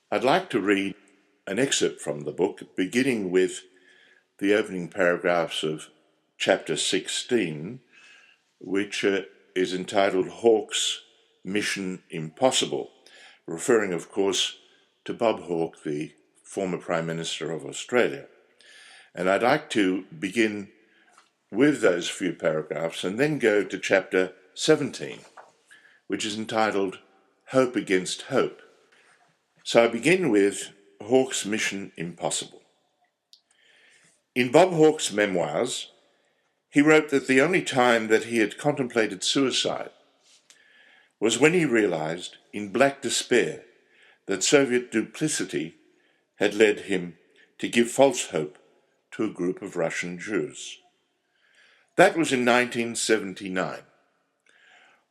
I'd like to read an excerpt from the book, beginning with the opening paragraphs of chapter 16, which is entitled Hawke's Mission Impossible, referring, of course, to Bob Hawke, the former Prime Minister of Australia. And I'd like to begin with those few paragraphs and then go to chapter 17, which is entitled Hope Against Hope. So I begin with Hawke's Mission Impossible. In Bob Hawke's memoirs, he wrote that the only time that he had contemplated suicide was when he realized, in black despair, that Soviet duplicity had led him to give false hope to a group of Russian Jews. That was in 1979.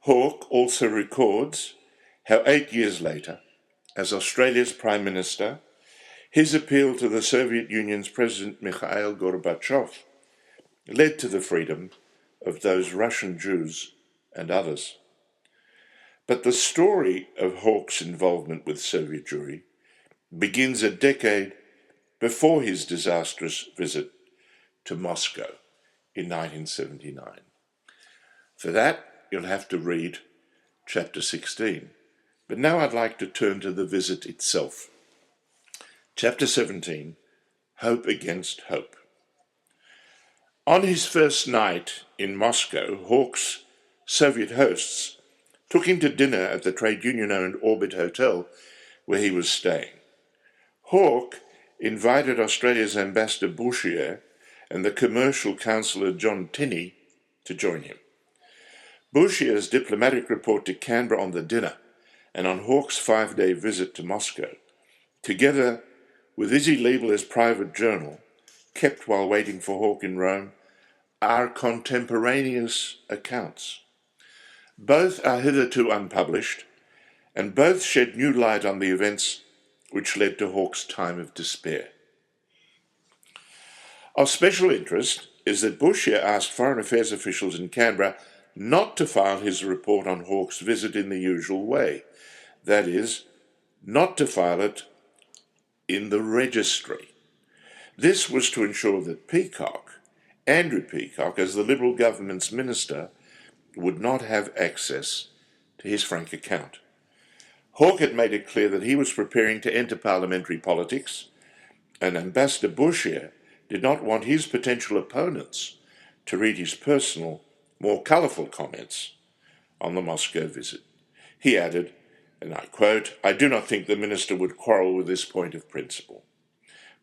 Hawke also records how 8 years later, as Australia's Prime Minister, his appeal to the Soviet Union's President Mikhail Gorbachev led to the freedom of those Russian Jews and others. But the story of Hawke's involvement with Soviet Jewry begins a decade before his disastrous visit to Moscow in 1979. For that, you'll have to read chapter 16. But now I'd like to turn to the visit itself. Chapter 17, Hope Against Hope. On his first night in Moscow, Hawke's Soviet hosts took him to dinner at the trade union-owned Orbit Hotel where he was staying. Hawke invited Australia's ambassador Bouchier and the commercial councillor John Tinney to join him. Bouchier's diplomatic report to Canberra on the dinner and on Hawke's 5-day visit to Moscow, together with Izzy Liebler's private journal, kept while waiting for Hawke in Rome, are contemporaneous accounts. Both are hitherto unpublished, and both shed new light on the events which led to Hawke's time of despair. Of special interest is that Bouchier asked foreign affairs officials in Canberra not to file his report on Hawke's visit in the usual way, that is, not to file it in the registry. This was to ensure that Andrew Peacock, as the Liberal government's minister, would not have access to his frank account. Hawke had made it clear that he was preparing to enter parliamentary politics, and Ambassador Bouchier did not want his potential opponents to read his personal, more colourful comments on the Moscow visit. He added, and I quote, "I do not think the minister would quarrel with this point of principle."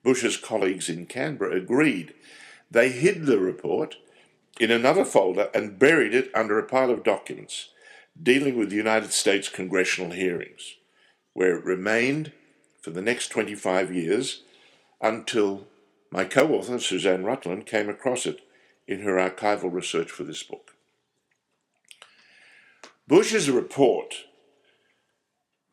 Bush's colleagues in Canberra agreed. They hid the report in another folder and buried it under a pile of documents dealing with the United States congressional hearings, where it remained for the next 25 years until my co-author, Suzanne Rutland, came across it in her archival research for this book. Bush's report,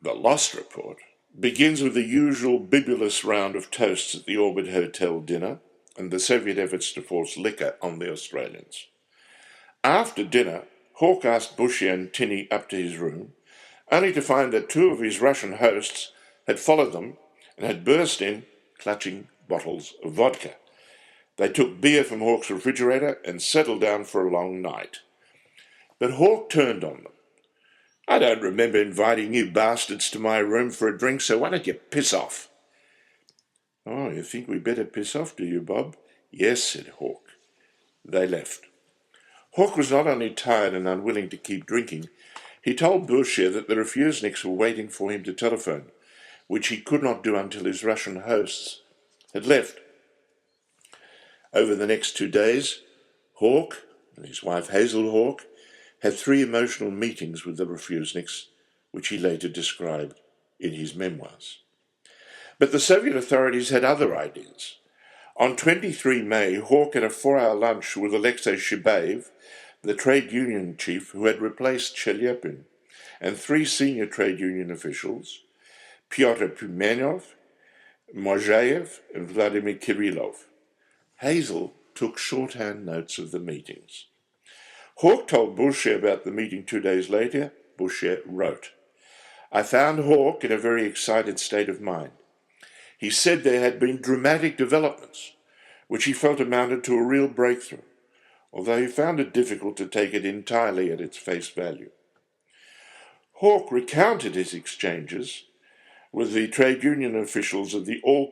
the lost report, begins with the usual bibulous round of toasts at the Orbit Hotel dinner and the Soviet efforts to force liquor on the Australians. After dinner, Hawke asked Bouchier and Tinney up to his room, only to find that two of his Russian hosts had followed them and had burst in, clutching bottles of vodka. They took beer from Hawke's refrigerator and settled down for a long night. But Hawke turned on them. "I don't remember inviting you bastards to my room for a drink, so why don't you piss off?" "Oh, you think we better piss off, do you, Bob?" "Yes," said Hawke. They left. Hawke was not only tired and unwilling to keep drinking, he told Bouchier that the refuseniks were waiting for him to telephone, which he could not do until his Russian hosts had left. Over the next 2 days, Hawke and his wife Hazel Hawke had 3 emotional meetings with the refuseniks, which he later described in his memoirs. But the Soviet authorities had other ideas. On 23 May, Hawke had a 4-hour lunch with Alexei Shibaev, the trade union chief who had replaced Chelyepin, and 3 senior trade union officials, Pyotr Pimenov, Mojayev, and Vladimir Kirillov. Hazel took shorthand notes of the meetings. Hawke told Bouchier about the meeting 2 days later. Bouchier wrote, I found Hawke in a very excited state of mind. He said there had been dramatic developments, which he felt amounted to a real breakthrough, although he found it difficult to take it entirely at its face value. Hawke recounted his exchanges with the trade union officials of the All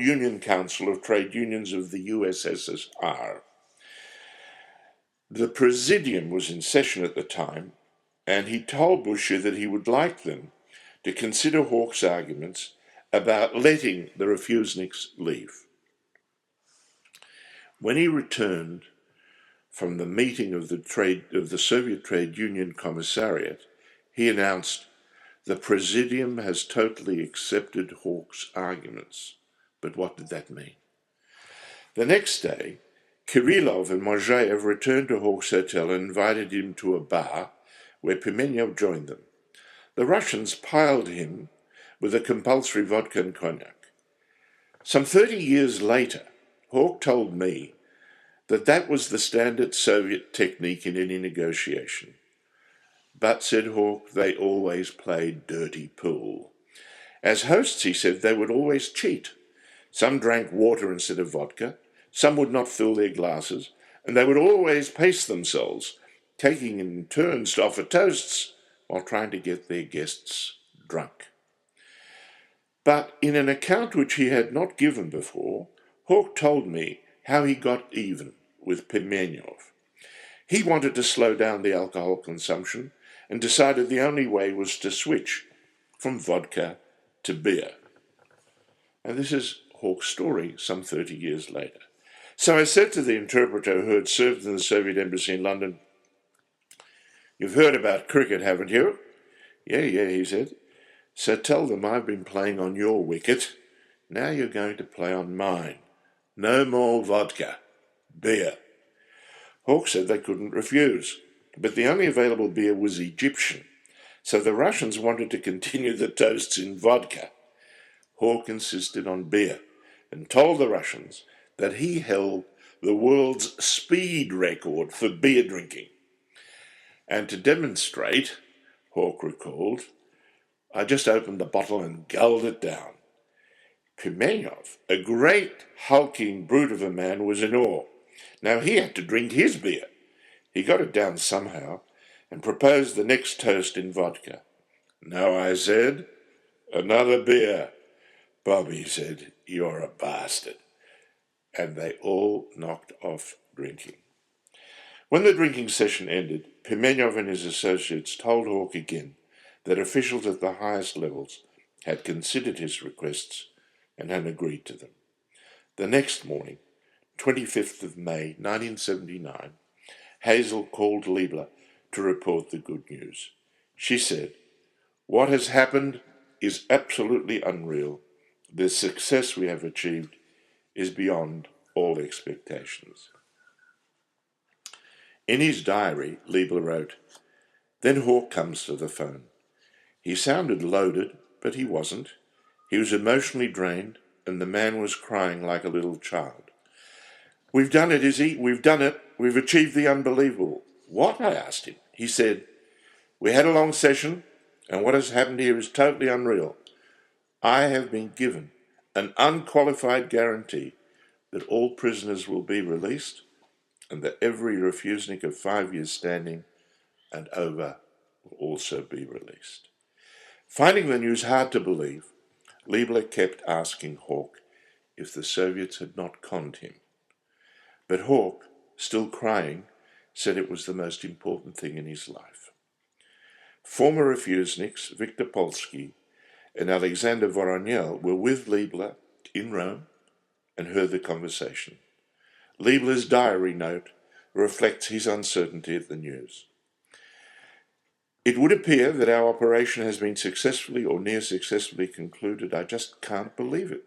Union Council of Trade Unions of the USSR. The Presidium was in session at the time, and he told Buscher that he would like them to consider Hawke's arguments about letting the refuseniks leave. When he returned from the meeting of the Soviet Trade Union Commissariat, he announced, "The Presidium has totally accepted Hawke's arguments." But what did that mean? The next day, Kirillov and Mojaev returned to Hawke's hotel and invited him to a bar where Pimenyov joined them. The Russians piled him with a compulsory vodka and cognac. Some 30 years later, Hawke told me that that was the standard Soviet technique in any negotiation. But, said Hawke, they always played dirty pool. As hosts, he said, they would always cheat. Some drank water instead of vodka, some would not fill their glasses, and they would always pace themselves, taking in turns to offer toasts while trying to get their guests drunk. But in an account which he had not given before, Hawke told me how he got even with Pimenyov. He wanted to slow down the alcohol consumption and decided the only way was to switch from vodka to beer. And this is Hawke's story some 30 years later. So I said to the interpreter who had served in the Soviet embassy in London, "You've heard about cricket, haven't you?" Yeah, he said. "So tell them I've been playing on your wicket. Now you're going to play on mine. No more vodka. Beer." Hawke said they couldn't refuse, but the only available beer was Egyptian, so the Russians wanted to continue the toasts in vodka. Hawke insisted on beer and told the Russians that he held the world's speed record for beer drinking. And to demonstrate, Hawke recalled, I just opened the bottle and gulled it down. Pimenyov, a great hulking brute of a man, was in awe. Now he had to drink his beer. He got it down somehow and proposed the next toast in vodka. "No," I said, "another beer." "Bobby," said, "you're a bastard." And they all knocked off drinking. When the drinking session ended, Pimenyov and his associates told Hawke again that officials at the highest levels had considered his requests and had agreed to them. The next morning, 25th of May, 1979, Hazel called Liebler to report the good news. She said, "What has happened is absolutely unreal. The success we have achieved is beyond all expectations." In his diary, Liebler wrote, "Then Hawke comes to the phone. He sounded loaded, but he wasn't. He was emotionally drained, and the man was crying like a little child. 'We've done it, Izzy. We've done it. We've achieved the unbelievable.' 'What?' I asked him. He said, 'We had a long session, and what has happened here is totally unreal. I have been given an unqualified guarantee that all prisoners will be released and that every refusenik of 5 years standing and over will also be released.' Finding the news hard to believe, Liebler kept asking Hawke if the Soviets had not conned him. But Hawke, still crying, said it was the most important thing in his life. Former refuseniks Viktor Polsky and Alexander Voronyel were with Liebler in Rome and heard the conversation. Liebler's diary note reflects his uncertainty at the news. "It would appear that our operation has been successfully or near successfully concluded. I just can't believe it.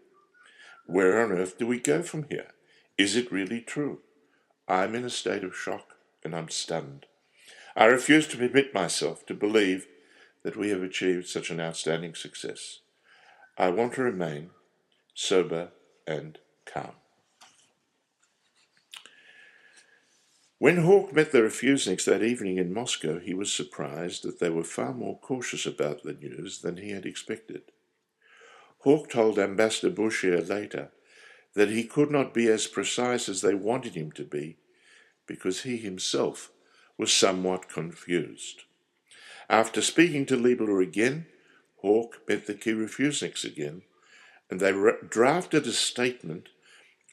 Where on earth do we go from here? Is it really true? I'm in a state of shock and I'm stunned. I refuse to permit myself to believe that we have achieved such an outstanding success. I want to remain sober and calm." When Hawke met the refuseniks that evening in Moscow, he was surprised that they were far more cautious about the news than he had expected. Hawke told Ambassador Bouchier later that he could not be as precise as they wanted him to be because he himself was somewhat confused. After speaking to Liebler again, Hawke met the key refuseniks again, and they drafted a statement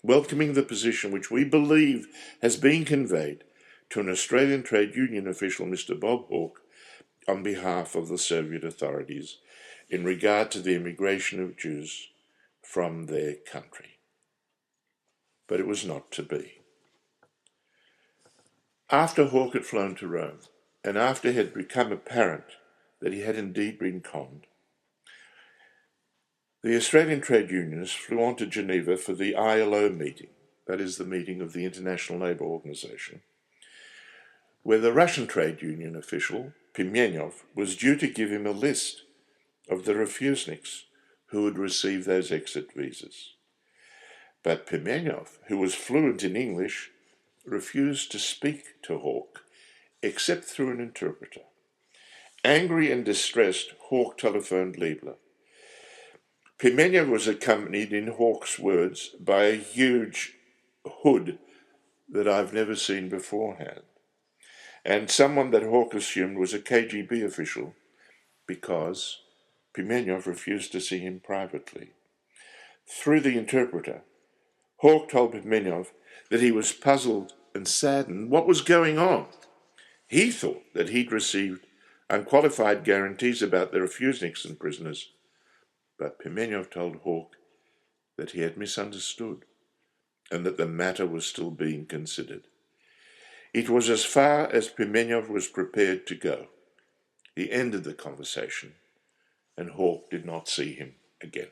welcoming the position which we believe has been conveyed to an Australian trade union official, Mr. Bob Hawke, on behalf of the Soviet authorities in regard to the immigration of Jews from their country. But it was not to be. After Hawke had flown to Rome, and after it had become apparent that he had indeed been conned, the Australian trade unionists flew on to Geneva for the ILO meeting, that is the meeting of the International Labour Organization, where the Russian trade union official, Pimenov, was due to give him a list of the refuseniks who would receive those exit visas. But Pimenov, who was fluent in English, refused to speak to Hawke, except through an interpreter. Angry and distressed, Hawke telephoned Liebler. Pimenov was accompanied, in Hawke's words, by a huge hood that I've never seen beforehand, and someone that Hawke assumed was a KGB official because Pimenov refused to see him privately. Through the interpreter, Hawke told Pimenov that he was puzzled and saddened what was going on. He thought that he'd received unqualified guarantees about the refuseniks and prisoners, but Pimenov told Hawke that he had misunderstood and that the matter was still being considered. It was as far as Pimenov was prepared to go. He ended the conversation, and Hawke did not see him again.